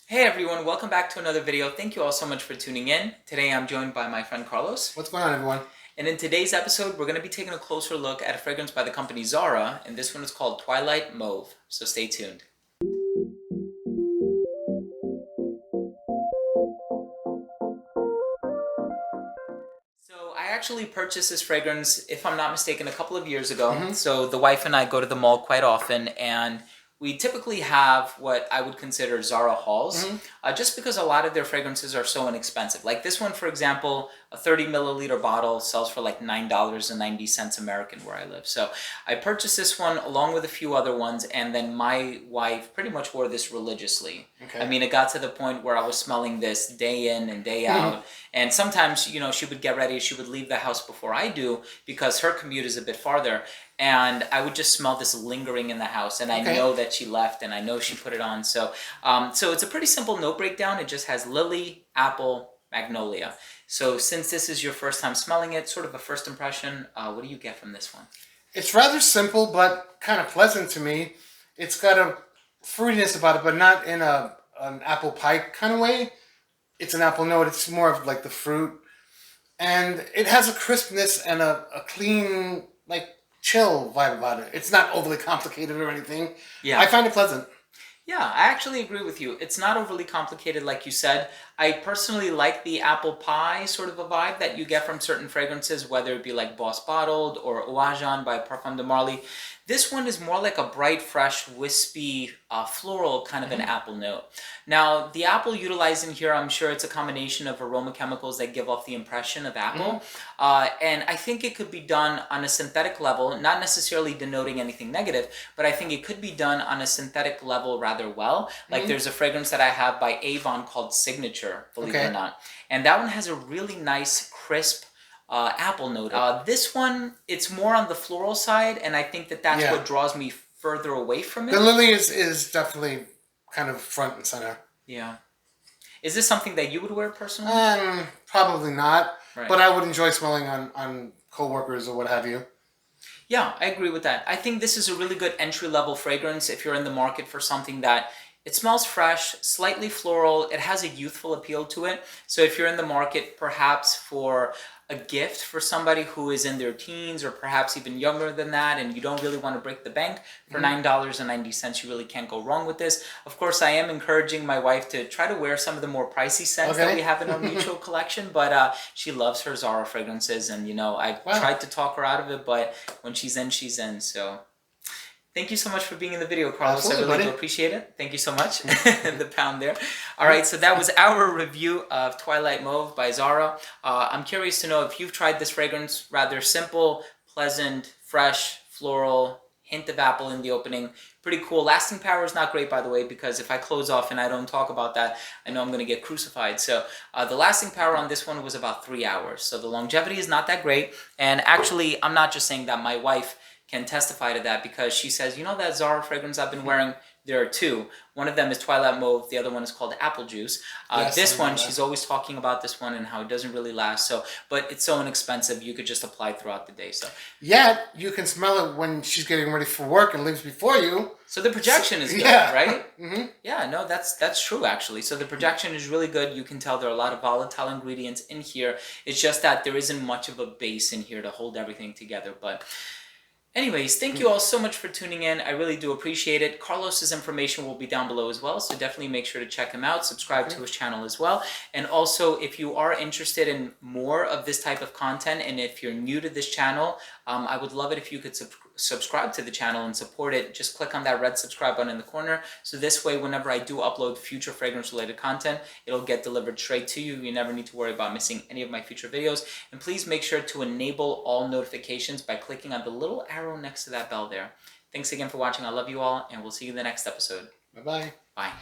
Hey everyone, welcome back to another video. Thank you all so much for tuning in. Today I'm joined by my friend Carlos. What's going on, everyone? And in today's episode, we're going to be taking a closer look at a fragrance by the company Zara, and this one is called Twilight Mauve. So stay tuned. So I actually purchased this fragrance, if I'm not mistaken, a couple of years ago. So the wife and I go to the mall quite often, and we typically have what I would consider Zara hauls, just because a lot of their fragrances are so inexpensive. Like this one, for example, a 30 milliliter bottle sells for like $9.90 American where I live. So I purchased this one along with a few other ones, and then my wife pretty much wore this religiously. Okay. I mean, it got to the point where I was smelling this day in and day out. And sometimes, she would get ready, she would leave the house before I do because her commute is a bit farther. And I would just smell this lingering in the house, and I know that she left, and I know she put it on. So, so it's a pretty simple note breakdown. It just has lily, apple, magnolia. So since this is your first time smelling it, sort of a first impression, what do you get from this one? It's rather simple, but kind of pleasant to me. It's got a fruitiness about it, but not in an apple pie kind of way. It's an apple note. It's more of like the fruit. And it has a crispness and a clean, like, chill vibe about it. It's not overly complicated or anything. Yeah. I find it pleasant. Yeah, I actually agree with you. It's not overly complicated, like you said. I personally like the apple pie sort of a vibe that you get from certain fragrances, whether it be like Boss Bottled or Oajan by Parfum de Marly. This one is more like a bright, fresh, wispy, floral kind of an apple note. Now, the apple utilized in here, I'm sure it's a combination of aroma chemicals that give off the impression of apple. And I think it could be done on a synthetic level, not necessarily denoting anything negative, but I think it could be done on a synthetic level rather well. Like there's a fragrance that I have by Avon called Signature, believe it or not. And that one has a really nice, crisp, apple note. This one, it's more on the floral side, and I think that that's what draws me further away from it. The lily is definitely kind of front and center. Yeah. Is this something that you would wear personally? Probably not, Right. but I would enjoy smelling on coworkers or what have you. Yeah, I agree with that. I think this is a really good entry-level fragrance if you're in the market for something that it smells fresh, slightly floral, it has a youthful appeal to it. So if you're in the market perhaps for a gift for somebody who is in their teens or perhaps even younger than that, and you don't really want to break the bank, for $9.90 you really can't go wrong with this. Of course, I am encouraging my wife to try to wear some of the more pricey scents that we have in our mutual collection, but she loves her Zara fragrances, and I've tried to talk her out of it, but when she's in, she's in. So thank you so much for being in the video, Carlos. Absolutely, I really buddy. do appreciate it. Thank you so much. The pound there. All right, so that was our review of Twilight Mauve by Zara. I'm curious to know if you've tried this fragrance. Rather simple, pleasant, fresh, floral, hint of apple in the opening. Pretty cool. Lasting power is not great, by the way, because if I close off and I don't talk about that, I know I'm going to get crucified. So the lasting power on this one was about 3 hours. So the longevity is not that great. And actually, I'm not just saying that. My wife can testify to that because she says, that Zara fragrance I've been wearing, there are two. One of them is Twilight Mauve. The other one is called Apple Juice. Yes, this one, she's always talking about this one and how it doesn't really last. So, but it's so inexpensive, you could just apply throughout the day. So, yet you can smell it when she's getting ready for work and leaves before you. So the projection is good, right? Yeah, no, that's true actually. So the projection is really good. You can tell there are a lot of volatile ingredients in here. It's just that there isn't much of a base in here to hold everything together. But anyways, thank you all so much for tuning in. I really do appreciate it. Carlos's information will be down below as well, so definitely make sure to check him out. Subscribe to his channel as well. And also, if you are interested in more of this type of content, and if you're new to this channel, I would love it if you could subscribe to the channel and support it. Just click on that red subscribe button in the corner. So this way, whenever I do upload future fragrance-related content, it'll get delivered straight to you. You never need to worry about missing any of my future videos. And please make sure to enable all notifications by clicking on the little arrow next to that bell there. Thanks again for watching. I love you all, and we'll see you in the next episode. Bye-bye. Bye.